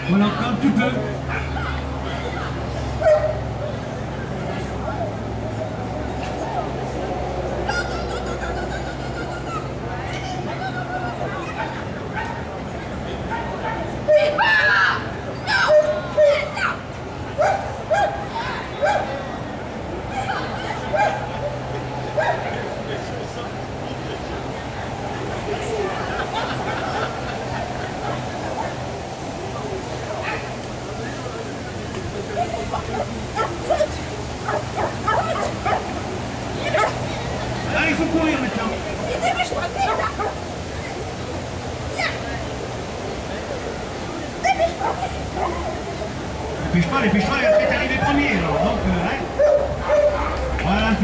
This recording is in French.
Voilà, un petit peu. Ah, il faut courir maintenant. Dépêche-toi, dépêche-toi, il va peut-être arriver premier, alors. Donc, hein. Voilà,